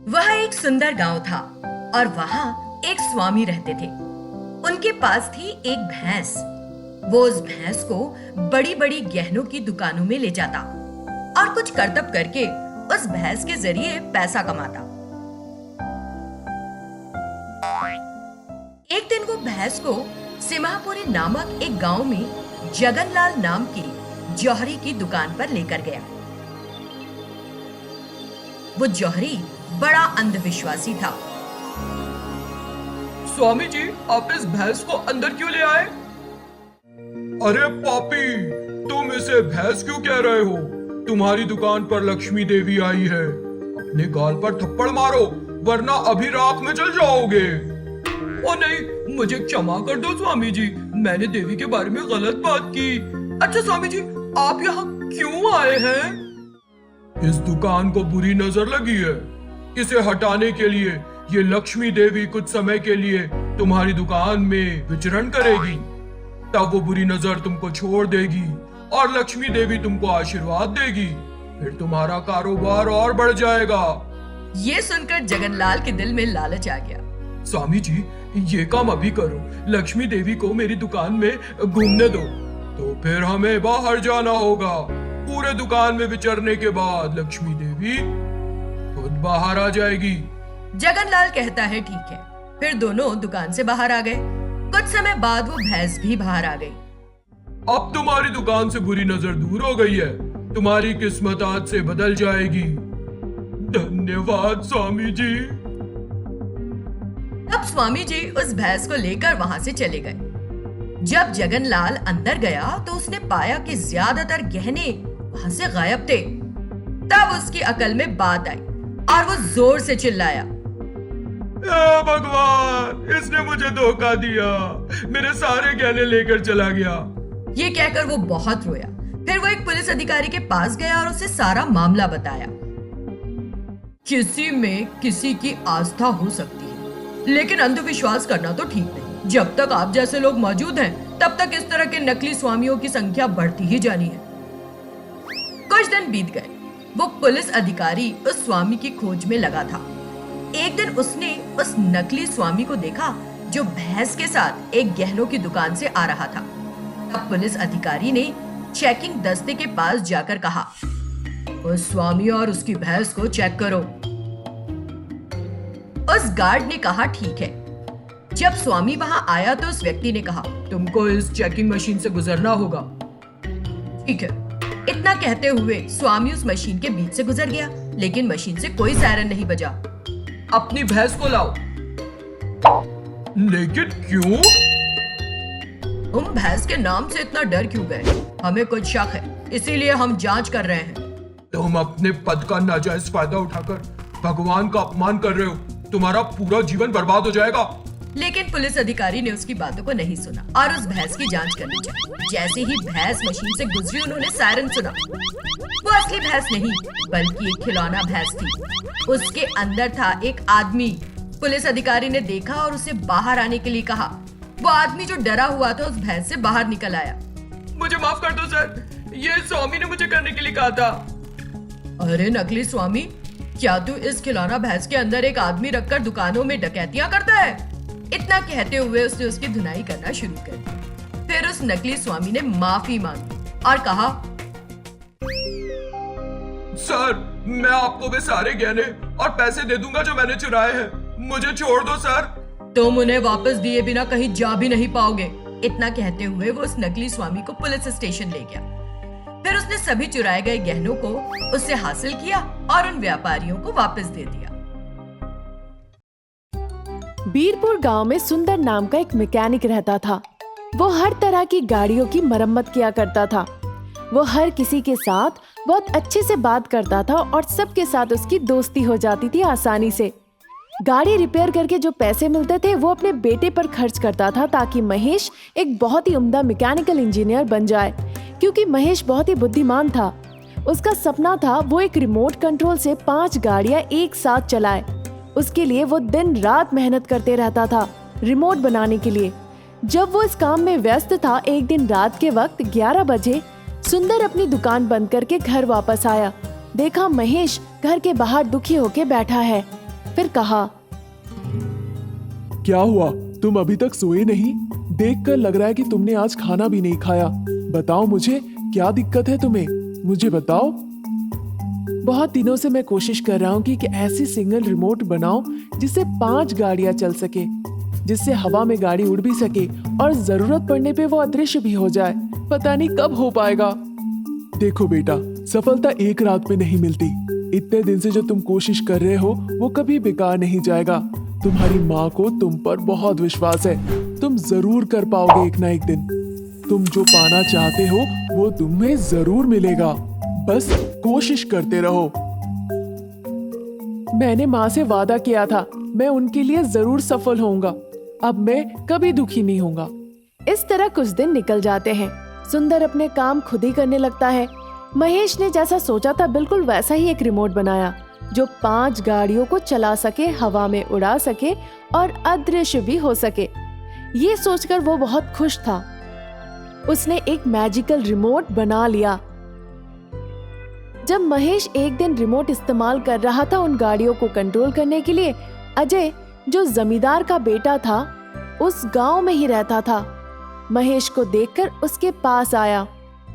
वह एक सुंदर गांव था और वहां एक स्वामी रहते थे। उनके पास थी एक भैंस। वो उस भैंस को बड़ी बड़ी गहनों की दुकानों में ले जाता और कुछ करतब करके उस भैंस के जरिए पैसा कमाता। एक दिन वो भैंस को सिमापुरी नामक एक गांव में जगनलाल नाम की जौहरी की दुकान पर लेकर गया। वो जौहरी बड़ा अंधविश्वासी था। स्वामी जी, आप इस भैंस को अंदर क्यों ले आए? अरे पापी, तुम इसे भैंस क्यों कह रहे हो? तुम्हारी दुकान पर लक्ष्मी देवी आई है। अपने गाल पर थप्पड़ मारो, वरना अभी राख में जल जाओगे। ओ नहीं, मुझे क्षमा कर दो स्वामी जी, मैंने देवी के बारे में गलत बात की। अच्छा स्वामी जी, आप यहाँ क्यों आए हैं? इस दुकान को बुरी नजर लगी है। इसे हटाने के लिए ये लक्ष्मी देवी कुछ समय के लिए तुम्हारी दुकान में विचरण करेगी। तब वो बुरी नजर तुमको छोड़ देगी और लक्ष्मी देवी तुमको आशीर्वाद देगी। फिर तुम्हारा कारोबार और बढ़ जाएगा। ये सुनकर जगनलाल के दिल में लालच आ गया। स्वामी जी, ये काम अभी करो, लक्ष्मी देवी को मेरी दुकान में घूमने दो, तो फिर हमें बाहर जाना होगा। पूरे दुकान में विचरने के बाद लक्ष्मी देवी खुद बाहर आ जाएगी। जगनलाल कहता है ठीक है। फिर दोनों दुकान से बाहर आ गए। कुछ समय बाद वो भैंस भी बाहर आ गई। अब तुम्हारी दुकान से बुरी नजर दूर हो गई है। तुम्हारी किस्मत आज से बदल जाएगी। धन्यवाद स्वामी जी। अब स्वामी जी उस भैंस को लेकर वहां से चले गए। जब जगनलाल अंदर गया तो उसने पाया कि ज्यादातर गहने वहां से गायब थे। तब उसकी अकल में बात आई और वो जोर से चिल्लाया, भगवान, इसने मुझे धोखा दिया, मेरे सारे गहने लेकर चला गया। ये कहकर वो बहुत रोया। फिर वो एक पुलिस अधिकारी के पास गया और उसे सारा मामला बताया। किसी में किसी की आस्था हो सकती है, लेकिन अंधविश्वास करना तो ठीक नहीं। जब तक आप जैसे लोग मौजूद हैं, तब तक इस तरह के नकली स्वामियों की संख्या बढ़ती ही जानी है। कुछ दिन बीत गए। वो पुलिस अधिकारी उस स्वामी की खोज में लगा था। एक दिन उसने उस नकली स्वामी को देखा जो भैंस के साथ एक गहनों की दुकान से आ रहा था। अब पुलिस अधिकारी ने चेकिंग दस्ते के पास जाकर कहा, उस स्वामी और उसकी भैंस को चेक करो। उस गार्ड ने कहा ठीक है। जब स्वामी वहां आया तो उस व्यक्ति ने कहा, तुमको इस चेकिंग मशीन से गुजरना होगा। ठीक है। इतना कहते हुए स्वामी उस मशीन के बीच से गुजर गया, लेकिन मशीन से कोई सायरन नहीं बजा। अपनी भैंस को लाओ। लेकिन क्यों? तुम भैंस के नाम से इतना डर क्यों गए? हमें कुछ शक है, इसीलिए हम जांच कर रहे हैं। तुम अपने पद का नाजायज फायदा उठाकर भगवान का अपमान कर रहे हो। तुम्हारा पूरा जीवन बर्बाद हो जाएगा। लेकिन पुलिस अधिकारी ने उसकी बातों को नहीं सुना और उस भैंस की जांच करनी चाहिए। जैसे ही भैंस मशीन से गुजरी, उन्होंने सायरन सुना। वो असली भैंस नहीं, बल्कि एक खिलौना भैंस थी। उसके अंदर था एक आदमी। पुलिस अधिकारी ने देखा और उसे बाहर आने के लिए कहा। वो आदमी जो डरा हुआ था उस भैंस से बाहर निकल आया। मुझे माफ कर दो सर, ये स्वामी ने मुझे करने के लिए कहा था। अरे नकली स्वामी, क्या तू इस खिलौना भैंस के अंदर एक आदमी रखकर दुकानों में डकैतियां करता है? इतना कहते हुए उसने उसकी धुनाई करना शुरू कर दी। फिर उस नकली स्वामी ने माफी मांगी और कहा, सर, मैं आपको वे सारे गहने और पैसे दे दूंगा जो मैंने चुराए हैं। मुझे छोड़ दो सर। तुम उन्हें वापस दिए बिना कहीं जा भी नहीं पाओगे। इतना कहते हुए वो उस नकली स्वामी को पुलिस स्टेशन ले गया। फिर उसने सभी चुराए गए गहनों को उससे हासिल किया और उन व्यापारियों को वापस दे दिया। बीरपुर गांव में सुंदर नाम का एक मैकेनिक रहता था। वो हर तरह की गाड़ियों की मरम्मत किया करता था। वो हर किसी के साथ बहुत अच्छे से बात करता था और सबके साथ उसकी दोस्ती हो जाती थी आसानी से। गाड़ी रिपेयर करके जो पैसे मिलते थे वो अपने बेटे पर खर्च करता था, ताकि महेश एक बहुत ही उम्दा मैकेनिकल इंजीनियर बन जाए। क्योंकि महेश बहुत ही बुद्धिमान था, उसका सपना था वो एक रिमोट कंट्रोल से 5 गाड़ियां एक साथ चलाए। उसके लिए वो दिन रात मेहनत करते रहता था रिमोट बनाने के लिए। जब वो इस काम में व्यस्त था, एक दिन रात के वक्त 11 बजे सुंदर अपनी दुकान बंद करके घर वापस आया। देखा महेश घर के बाहर दुखी होके बैठा है। फिर कहा, क्या हुआ, तुम अभी तक सोए नहीं? देखकर लग रहा है कि तुमने आज खाना भी नहीं खाया। बताओ मुझे, क्या दिक्कत है तुम्हें? मुझे बताओ। बहुत दिनों से मैं कोशिश कर रहा हूँ कि ऐसी सिंगल रिमोट बनाओ जिससे 5 गाड़ियां चल सके, जिससे हवा में गाड़ी उड़ भी सके और जरूरत पड़ने पे वो अदृश्य भी हो जाए। पता नहीं कब हो पाएगा। देखो बेटा, सफलता एक रात में नहीं मिलती। इतने दिन से जो तुम कोशिश कर रहे हो वो कभी बेकार नहीं जाएगा। तुम्हारी माँ को तुम पर बहुत विश्वास है। तुम जरूर कर पाओगे एक ना एक दिन। तुम जो पाना चाहते हो वो तुम्हें जरूर मिलेगा। बस कोशिश करते रहो। मैंने माँ से वादा किया था, मैं उनके लिए जरूर सफल होऊंगा। अब मैं कभी दुखी नहीं होऊंगा। इस तरह कुछ दिन निकल जाते हैं। सुंदर अपने काम खुद ही करने लगता है। महेश ने जैसा सोचा था बिल्कुल वैसा ही एक रिमोट बनाया जो 5 गाड़ियों को चला सके, हवा में उड़ा सके और अदृश्य भी हो सके। ये सोचकर वो बहुत खुश था। उसने एक मैजिकल रिमोट बना लिया। जब महेश एक दिन रिमोट इस्तेमाल कर रहा था उन गाड़ियों को कंट्रोल करने के लिए, अजय जो जमींदार का बेटा था उस गांव में ही रहता था। महेश को देखकर उसके पास आया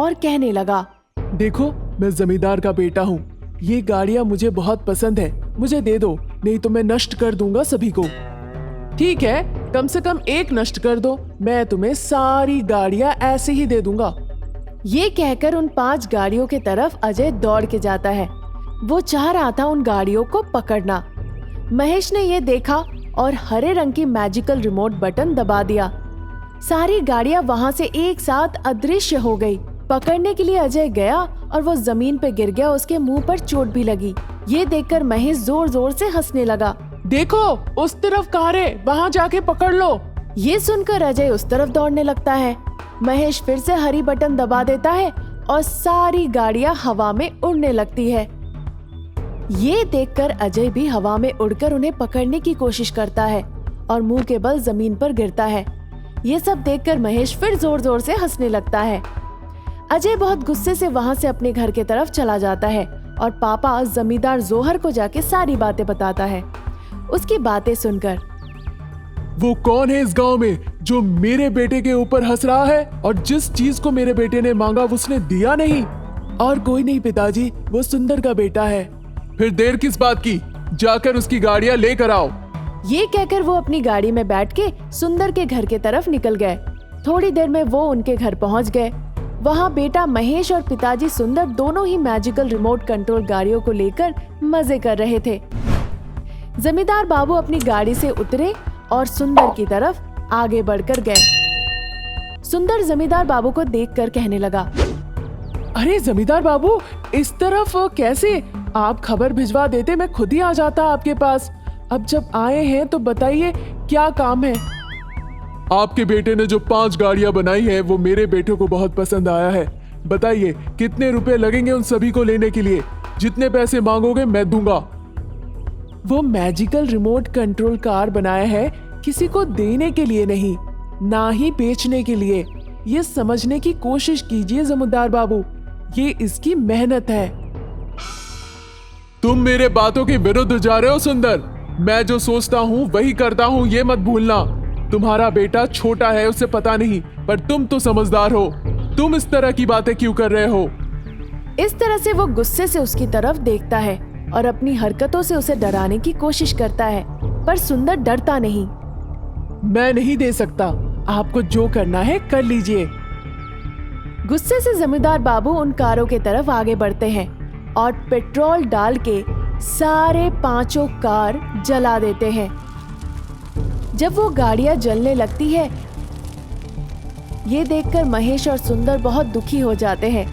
और कहने लगा, देखो, मैं जमींदार का बेटा हूँ। ये गाड़ियाँ मुझे बहुत पसंद है। मुझे दे दो, नहीं तो मैं नष्ट कर दूंगा सभी को। ठीक है, कम से कम एक नष्ट कर दो, मैं तुम्हें सारी गाड़ियाँ ऐसे ही दे दूंगा। ये कहकर उन 5 गाड़ियों के तरफ अजय दौड़ के जाता है। वो चाह रहा था उन गाड़ियों को पकड़ना। महेश ने ये देखा और हरे रंग की मैजिकल रिमोट बटन दबा दिया। सारी गाड़ियां वहां से एक साथ अदृश्य हो गई। पकड़ने के लिए अजय गया और वो जमीन पे गिर गया। उसके मुंह पर चोट भी लगी। ये देखकर महेश जोर जोर से हंसने लगा। देखो, उस तरफ कार है, वहाँ जाके पकड़ लो। ये सुनकर अजय उस तरफ दौड़ने लगता है। महेश फिर से हरी बटन दबा देता है और सारी गाड़ियां हवा में उड़ने लगती है। ये देखकर अजय भी हवा में उड़कर उन्हें पकड़ने की कोशिश करता है और मुंह के बल जमीन पर गिरता है। ये सब देखकर महेश फिर जोर जोर से हंसने लगता है। अजय बहुत गुस्से से वहां से अपने घर के तरफ चला जाता है और पापा जमींदार जोहर को जाके सारी बातें बताता है। उसकी बातें सुनकर, वो कौन है इस गांव में जो मेरे बेटे के ऊपर हंस रहा है और जिस चीज को मेरे बेटे ने मांगा उसने दिया नहीं? और कोई नहीं पिताजी, वो सुंदर का बेटा है। फिर देर किस बात की, जाकर उसकी गाड़ियां लेकर आओ। ये कहकर वो अपनी गाड़ी में बैठ के सुंदर के घर के तरफ निकल गए। थोड़ी देर में वो उनके घर पहुंच गए। वहाँ बेटा महेश और पिताजी सुंदर दोनों ही मैजिकल रिमोट कंट्रोल गाड़ियों को लेकर मजे कर रहे थे। जमींदार बाबू अपनी गाड़ी से उतरे और सुंदर की तरफ आगे बढ़कर गए। सुंदर जमींदार बाबू को देखकर कहने लगा, अरे जमींदार बाबू, इस तरफ कैसे? आप खबर भिजवा देते, मैं खुद ही आ जाता आपके पास। अब जब आए हैं तो बताइए क्या काम है? आपके बेटे ने जो 5 गाड़ियां बनाई है वो मेरे बेटे को बहुत पसंद आया है। बताइए कितने रुपए लगेंगे उन सभी को लेने के लिए? जितने पैसे मांगोगे मैं दूंगा। वो मैजिकल रिमोट कंट्रोल कार बनाया है किसी को देने के लिए नहीं, ना ही बेचने के लिए। ये समझने की कोशिश कीजिए जमींदार बाबू, ये इसकी मेहनत है। तुम मेरे बातों के विरुद्ध जा रहे हो सुंदर। मैं जो सोचता हूँ वही करता हूँ, ये मत भूलना। तुम्हारा बेटा छोटा है, उसे पता नहीं, पर तुम तो समझदार हो। तुम इस तरह की बातें क्यों कर रहे हो? इस तरह से वो गुस्से से उसकी तरफ देखता है और अपनी हरकतों से उसे डराने की कोशिश करता है, पर सुंदर डरता नहीं। मैं नहीं दे सकता, आपको जो करना है कर लीजिए। गुस्से से जमींदार बाबू उन कारों के तरफ आगे बढ़ते हैं और पेट्रोल डाल के सारे 5 कार जला देते हैं। जब वो गाड़ियां जलने लगती है, ये देखकर महेश और सुंदर बहुत दुखी हो जाते हैं।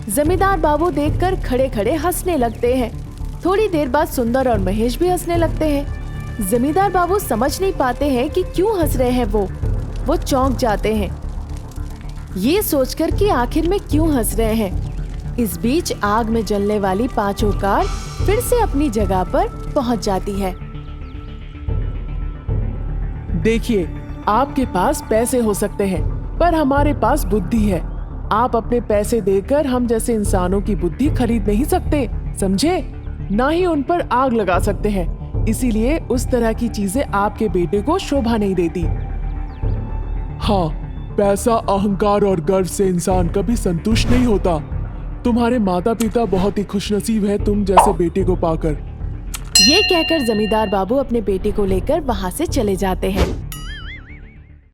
जमींदार बाबू देखकर खड़े खड़े हंसने लगते हैं। थोड़ी देर बाद सुंदर और महेश भी हंसने लगते हैं। जमींदार बाबू समझ नहीं पाते हैं कि क्यों हंस रहे हैं। वो चौंक जाते हैं, ये सोचकर कि आखिर में क्यों हंस रहे हैं। इस बीच आग में जलने वाली 5 कार फिर से अपनी जगह पर पहुंच जाती है। देखिए, आपके पास पैसे हो सकते हैं, पर हमारे पास बुद्धि है। आप अपने पैसे देकर हम जैसे इंसानों की बुद्धि खरीद नहीं सकते, समझे? ना ही उन पर आग लगा सकते हैं। इसीलिए उस तरह की चीजें आपके बेटे को शोभा नहीं देती। हाँ, पैसा, अहंकार और गर्व से इंसान कभी संतुष्ट नहीं होता। तुम्हारे माता पिता बहुत ही खुशनसीब है तुम जैसे बेटे को पाकर। ये कहकर जमींदार बाबू अपने बेटे को लेकर वहाँ से चले जाते हैं।